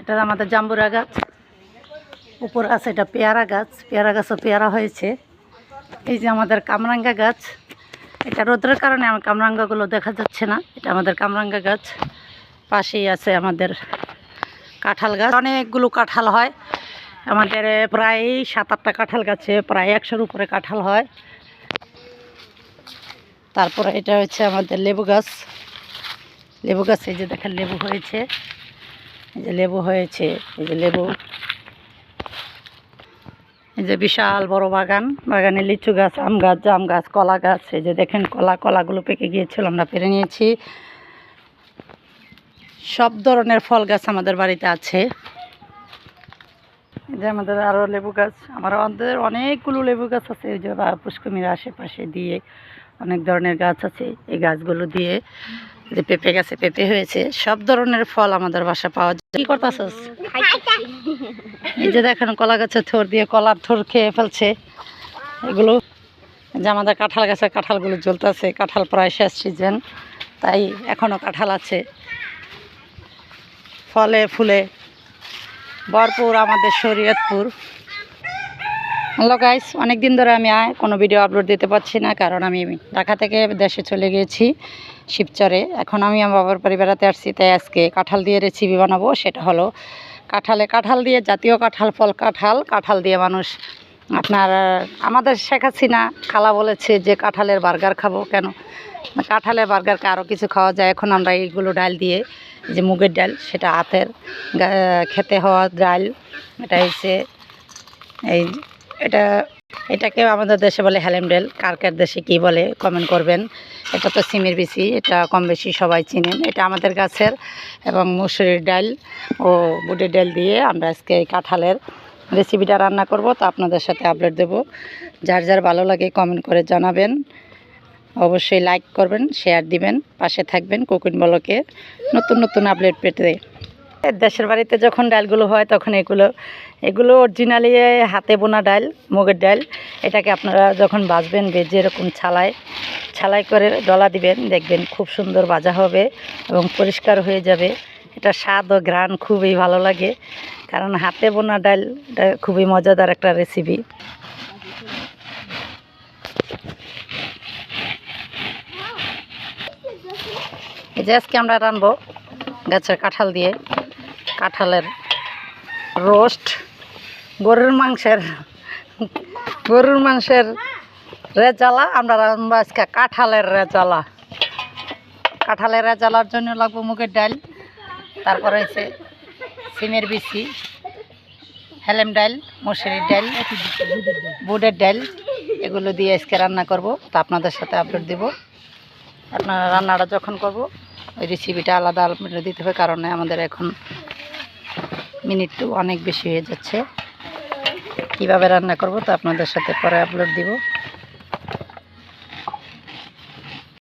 এটা আমাদের জাম্বুরা গাছ, উপর আছে এটা পেয়ারা গাছ, পেয়ারা গাছও পেয়ারা হয়েছে। এই যে আমাদের কামরাঙ্গা গাছ, এটা রোদের কারণে আমার কামরাঙ্গাগুলো দেখা যাচ্ছে না। এটা আমাদের কামরাঙ্গা গাছ। পাশেই আছে আমাদের কাঁঠাল গাছ, অনেকগুলো কাঁঠাল হয় আমাদের, প্রায় 7-8টা কাঁঠাল গাছে প্রায় 100-র উপরে কাঁঠাল হয়। তারপরে এটা হচ্ছে আমাদের লেবু গাছ, লেবু গাছ এই যে দেখেন লেবু হয়েছে, এই যে লেবু হয়েছে, এই যে লেবু, এই যে বিশাল বড় বাগান, বাগানে লিচু গাছ, আম গাছ, জাম গাছ, কলা গাছ। এই যে দেখেন কলাগুলো পেকে গিয়েছিল, আমরা পেরে নিয়েছি। সব ধরনের ফল গাছ আমাদের বাড়িতে আছে। এই যে আমাদের আরও লেবু গাছ, আমাদের অনেকগুলো লেবু গাছ আছে। এই যে পুষ্কমির আশেপাশে দিয়ে অনেক ধরনের গাছ আছে। এই গাছগুলো দিয়ে যে পেঁপে গাছে পেঁপে হয়েছে। সব ধরনের ফল আমাদের বাসা পাওয়া যায়। কি করতেছস? এই যে দেখেন কলা গাছের থোর দিয়ে কলার থোর খেয়ে ফেলছে এগুলো। যে আমাদের কাঁঠাল গাছের কাঁঠালগুলো জ্বলতেছে, কাঁঠাল প্রায় শেষ সিজন, তাই এখনও কাঁঠাল আছে। ফলে ফুলে ভরপুর আমাদের শরীয়তপুর। হ্যালো গাইস, অনেক দিন ধরে আমি কোনো ভিডিও আপলোড দিতে পারছি না, কারণ আমি ঢাকা থেকে দেশে চলে গিয়েছি শিবচরে। এখন আমি আমার বাবার বাড়ি বেড়াতে আসছি, তাই আজকে কাঁঠাল দিয়ে রেসিপি বানাবো। সেটা হলো কাঁঠাল দিয়ে, জাতীয় কাঁঠাল, ফল কাঁঠাল দিয়ে মানুষ আপনার আমাদের শেখ হাসিনা খালা বলেছে যে কাঁঠালের বার্গার খাবো। কেন কাঁঠালের বার্গারকে আরও কিছু খাওয়া যায়। এখন আমরা এইগুলো ডাল দিয়ে, যে মুগের ডাল, সেটা হাতের খেতে হওয়া ডাল, এটা হচ্ছে এটাকে আমাদের দেশে বলে হেলেম ডাল। কার দেশে কী বলে কমেন্ট করবেন। এটা তো সিমের বিচি, এটা কম বেশি সবাই চিনেন। এটা আমাদের গাছের, এবং মুসুরির ডাল ও বুটের ডাল দিয়ে আমরা আজকে এই কাঁঠালের রেসিপিটা রান্না করব। তো আপনাদের সাথে আপলোড দেব। যার যার ভালো লাগে কমেন্ট করে জানাবেন, অবশ্যই লাইক করবেন, শেয়ার দিবেন, পাশে থাকবেন কুকিং ব্লকে নতুন নতুন আপডেট পেতে। দেশের বাড়িতে যখন ডালগুলো হয় তখন এগুলো অরিজিনালি হাতে বোনা ডাল, মুগের ডাল। এটাকে আপনারা যখন ভাজবেন, ভেজে এরকম ছালাই করে ডলা দিবেন, দেখবেন খুব সুন্দর ভাজা হবে এবং পরিষ্কার হয়ে যাবে। এটা স্বাদ ও ঘ্রাণ খুবই ভালো লাগে, কারণ হাতে বোনা ডাল এটা খুবই মজাদার একটা রেসিপি। এই যে আজকে আমরা রানবো গাছের কাঁঠাল দিয়ে কাঁঠালের রোস্ট, গরুর মাংসের রেজালা। আমরা রান্নবো আজকে কাঁঠালের রেজালা। কাঁঠালের রেজালার জন্য লাগবো মুগের ডাল, তারপরে হচ্ছে সিমের বিচি, হেলেম ডাল, মুসুরির ডাল, বুটের ডাল। এগুলো দিয়ে আজকে রান্না করব। তা আপনাদের সাথে আপলোড দেব। আপনারা রান্নাটা যখন করব ওই রেসিপিটা আলাদা আপলোড দিতে হবে, কারণ আমাদের এখন মিনিট অনেক বেশি হয়ে যাচ্ছে। কিভাবে রান্না করব তা আপনাদের সাথে পরে আপলোড দিব।